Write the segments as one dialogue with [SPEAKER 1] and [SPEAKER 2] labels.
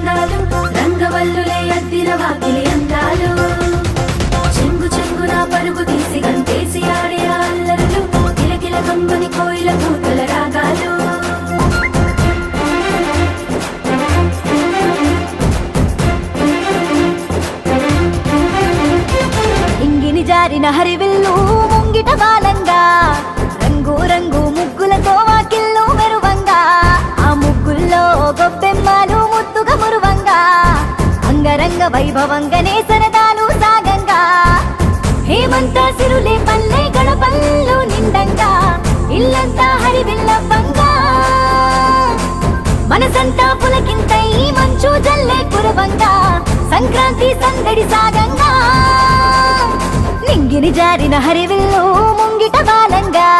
[SPEAKER 1] అందాలు రంగవల్లులే అద్దిన వాకిలి అందాలు చెంగు చెంగున పరుగు తీసి గంతేసి ఆడే అల్లరులు కిలకిల కమ్మని కోయిల కూతుల రాగాలు ఇంగిని జారిన హరివిల్లు ముంగిట బాలంగా రంగు రంగు ముగ్గులతో వాకిల్లో మెరువంగా ఆ ముగ్గుల్లో గొబ్బెమ్మలు ముద్దుగా మురువంగా అంగరంగ వైభవంగానే సరదాలు సాగంగా హేమంత సిరులే పల్లె గడపల్లు నిండంగా ఇల్లంతా హరివిల్లవ్వంగా మనసంతా పులకింతై మంచు జల్లే కురవంగా సంక్రాంతి సందడి సాగంగా నింగిని జారిన హరివిల్లు ముంగిట బాలంగా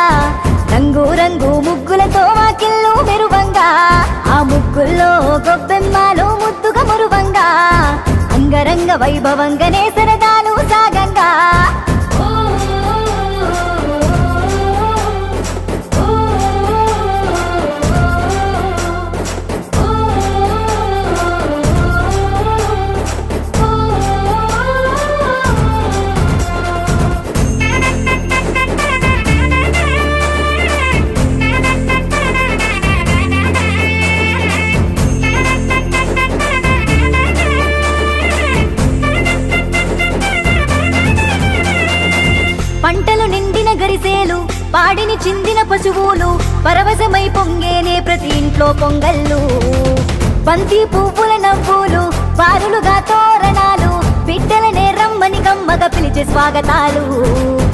[SPEAKER 1] రంగు రంగు ముగ్గులతో వాకిళ్ళు మెరువంగా ఆ ముగ్గుల్లో గొబ్బెమ్మలు ముద్దుగా మురువంగా అంగరంగ వైభవంగానే సరదాలు సాగంగా పంటలు నిండిన గరిసేలు పాడిని చిందిన పశువులు పరవశమై పొంగేనే ప్రతి ఇంట్లో పొంగళ్ళు బంతి పువ్వుల నవ్వులు పారులుగా తోరణాలు బిడ్డలనే రమ్మని గమ్మగా పిలిచే స్వాగతాలు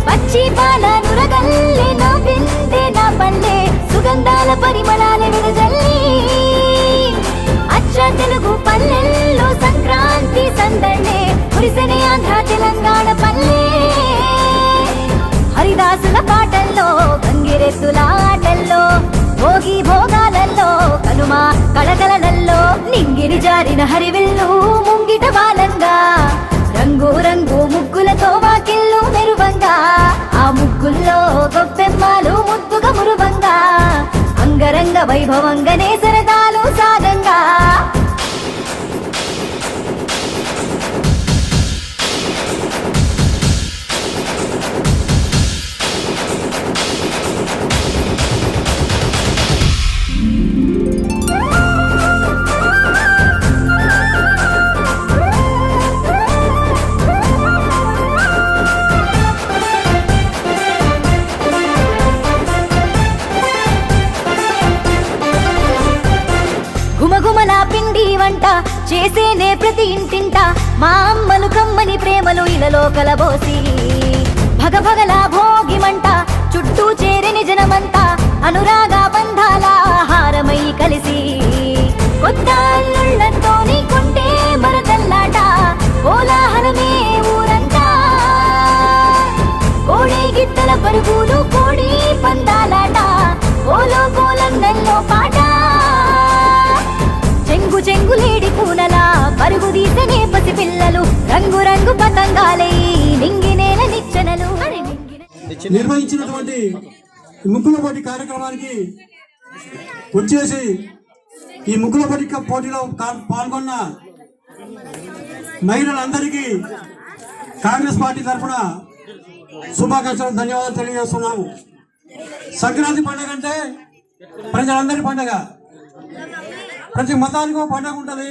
[SPEAKER 1] పచ్చి పాల నురగల్లే నా బిందె నా పల్లె సుగంధాల పరిమళాల విరజల్లి అచ్చ తెలుగు పల్లెల్లో సంక్రాంతి సందడే కురిసెనే ఆంధ్ర తెలంగాణ పల్లె హరిదాసుల పాటల్లో గంగిరెద్దుల ఆటల్లో భోగి భోగాలలో కనుమ కళకళలలో నింగిని జారిన హరివిల్లు ముంగిట బాలంగా రంగు రంగు ముగ్గులతో వాకిళ్ళు మెరువంగా ఆ ముగ్గుల్లో గొబ్బెమ్మలు ముద్దుగా మురువంగా అంగరంగ వైభవంగానే సరదాలు సాగంగా గుమగుమల పిండి వంట చేసేనే ప్రతి ఇంటింట మా అమ్మలు కమ్మని ప్రేమలు ఇలలో కలబోసి భగభగల భోగి మంట చుట్టూ చేరని జనమంతా అనురాగ బంధాల ఆహారమై కలిసి కొత్త అల్లుళ్ళతోని కొంటే మరదల్లాట కోలాహలమే ఊరంతా కోడి గిట్టల పరుగులు కోడి పందాలాట కోలో కోలన్నల్లో పాట చెంగు చెంగులేడి కూనలా పరుగు తీసనే పసి పిల్లలు రంగు రంగు పతంగాలై నింగినేల నిచ్చెనలు
[SPEAKER 2] నిర్వహించినటువంటి ముగ్గుల పోటీ కార్యక్రమానికి వచ్చేసి ఈ ముగ్గుల పోటీలో పాల్గొన్న మహిళలందరికీ కాంగ్రెస్ పార్టీ తరఫున శుభాకాంక్షలు ధన్యవాదాలు తెలియజేస్తున్నాము. సంక్రాంతి పండుగ అంటే ప్రజలందరి పండుగ. ప్రతి మతానికి ఒక పండుగ ఉంటుంది,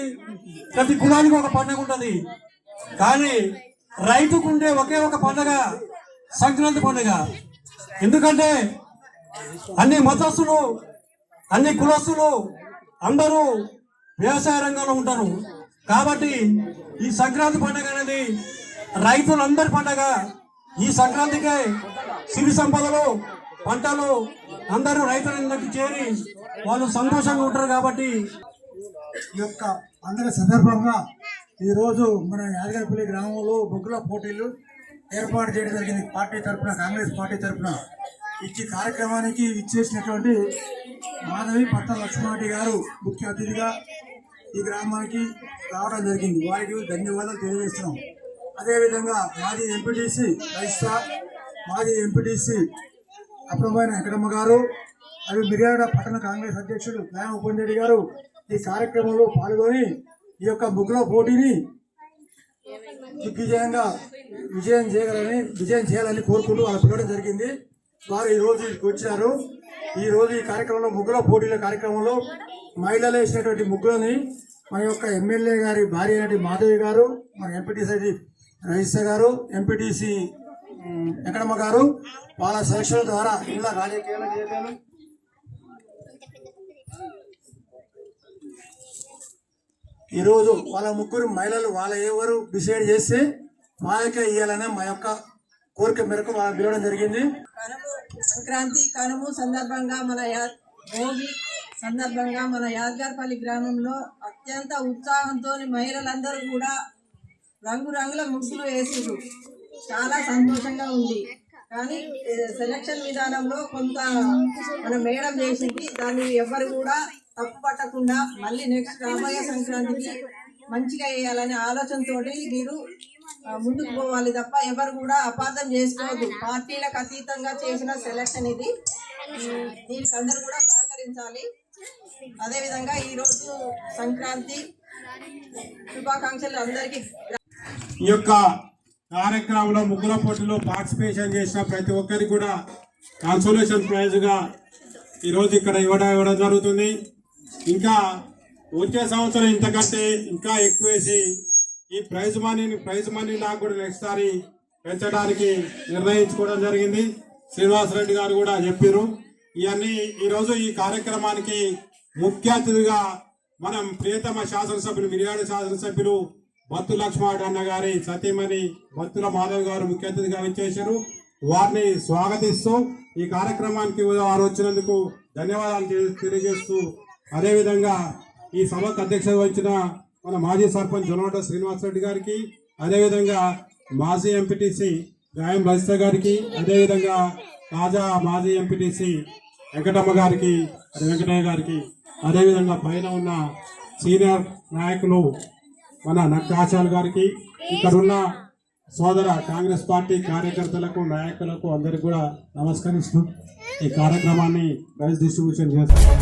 [SPEAKER 2] ప్రతి కులానికి ఒక పండుగ ఉంటుంది. కానీ రైతుకు ఉండే ఒకే ఒక పండుగ సంక్రాంతి పండుగ. ఎందుకంటే అన్ని మతస్థులు అన్ని కులస్తులు అందరూ వ్యవసాయ రంగంలో ఉంటారు. కాబట్టి ఈ సంక్రాంతి పండుగ అనేది రైతులందరి పండుగ. ఈ సంక్రాంతికే సిరి సంపదలు పంటలు అందరూ రైతులందరికీ చేరి వాళ్ళు సంతోషంగా ఉంటారు. కాబట్టి
[SPEAKER 3] ఈ యొక్క అందరి సందర్భంగా ఈరోజు మన యాదగిరిపల్లి గ్రామంలో ముగ్గుల పోటీలు ఏర్పాటు చేయడం జరిగింది. పార్టీ తరఫున కాంగ్రెస్ పార్టీ తరఫున ఇచ్చి కార్యక్రమానికి ఇచ్చేసినటువంటి మాధవి పట్ట లక్ష్మారెడ్డి గారు ముఖ్య అతిథిగా ఈ గ్రామానికి రావడం జరిగింది. వారికి ధన్యవాదాలు తెలియజేస్తున్నాం. అదేవిధంగా మాజీ ఎంపీటీసీ రైస్తా, మాజీ ఎంపీటీసీ అప్రమైన వెంకటమ్మ గారు, అవి మిర్యాడ పట్టణ కాంగ్రెస్ అధ్యక్షుడు నాయ ఉపేంద్రెడ్డి గారు ఈ కార్యక్రమంలో పాల్గొని ఈ యొక్క ముగ్గుల పోటీని విజయం చేయాలని కోరుకుంటూ వాళ్ళు పిలవడం జరిగింది. వారు ఈ రోజు ఇక్కడికి వచ్చారు. ఈ రోజు ఈ కార్యక్రమంలో ముగ్గుల పోటీల కార్యక్రమంలో మహిళలు వేసినటువంటి ముగ్గులని మన యొక్క ఎమ్మెల్యే గారి భార్య అయినటువంటి మాధవి గారు, మన ఎంపీటీసీ రజిత గారు, ఎంపీటీసీ వెంకటమ్మ గారు వాళ్ళ సెలక్షన్ ద్వారా ఇలా రాజకీయాలు చేశారు. ఈరోజు వాళ్ళ ముగ్గురు మహిళలు వాళ్ళ ఎవరు డిసైడ్ చేస్తే వాళ్ళకే ఇవ్వాలనే మా యొక్క కోరిక మేరకు వాళ్ళ పిలవడం జరిగింది.
[SPEAKER 4] సంక్రాంతి కనుము సందర్భంగా భోగి సందర్భంగా మన యాదగారిపల్లి గ్రామంలో అత్యంత ఉత్సాహంతో మహిళలందరూ కూడా రంగురంగుల ముగ్గులు వేసారు. చాలా సంతోషంగా ఉంది. కానీ సెలక్షన్ విధానంలో కొంత మన మేడం చేసింది. దాన్ని ఎవరు కూడా తప్పు పట్టకుండా మళ్ళీ నెక్స్ట్ రాబోయే సంక్రాంతికి మంచిగా వేయాలనే ఆలోచనతో మీరు ముందుకు పోవాలి తప్ప ఎవరు కూడా అపార్థం చేసుకోవద్దు. పార్టీలకు అతీతంగా చేసిన సెలక్షన్ ఇది. దీనికి అందరూ కూడా సహకరించాలి. అదేవిధంగా ఈరోజు సంక్రాంతి శుభాకాంక్షలు అందరికీ.
[SPEAKER 2] ఈ యొక్క కార్యక్రమంలో ముగ్గుల పోటీలో పార్టిసిపేషన్ చేసిన ప్రతి ఒక్కరికి కూడా కన్సోలేషన్ ప్రైజ్గా ఈరోజు ఇక్కడ ఇవ్వడం జరుగుతుంది. ఇంకా వచ్చే సంవత్సరం ఇంతకంటే ఇంకా ఎక్కువ వేసి ఈ ప్రైజ్ మనీ లాగా కూడా నెక్స్ట్ సారి పెంచడానికి నిర్ణయించుకోవడం జరిగింది. శ్రీనివాసరెడ్డి గారు కూడా చెప్పారు. ఇవన్నీ ఈరోజు ఈ కార్యక్రమానికి ముఖ్య అతిథిగా మనం ప్రియతమ శాసనసభ్యులు మిర్యాడ శాసనసభ్యులు బత్తు లక్ష్మణ్ అన్న గారి సతీమణి బత్తుల మాధవ్ గారు ముఖ్య అతిథిగా ఇచ్చేశారు. వారిని స్వాగతిస్తూ ఈ కార్యక్రమానికి వారు వచ్చినందుకు ధన్యవాదాలు తెలియజేస్తూ, అదేవిధంగా ఈ సభకు అధ్యక్షత వహించిన మన మాజీ సర్పంచ్ జొన్నోట శ్రీనివాసరెడ్డి గారికి, అదేవిధంగా మాజీ ఎంపీటీసీ గాయం రజిత గారికి, అదేవిధంగా తాజా మాజీ ఎంపీటీసీ వెంకటమ్మ గారికి, వెంకటయ్య గారికి, అదేవిధంగా పైన ఉన్న సీనియర్ నాయకులు మన నక్కాచాల్ గారికి, ఇక్కడున్న సోదర కాంగ్రెస్ పార్టీ కార్యకర్తలకు నాయకులకు అందరికీ కూడా నమస్కరిస్తూ ఈ కార్యక్రమాన్ని ప్రైజ్ డిస్ట్రిబ్యూషన్ చేస్తారు.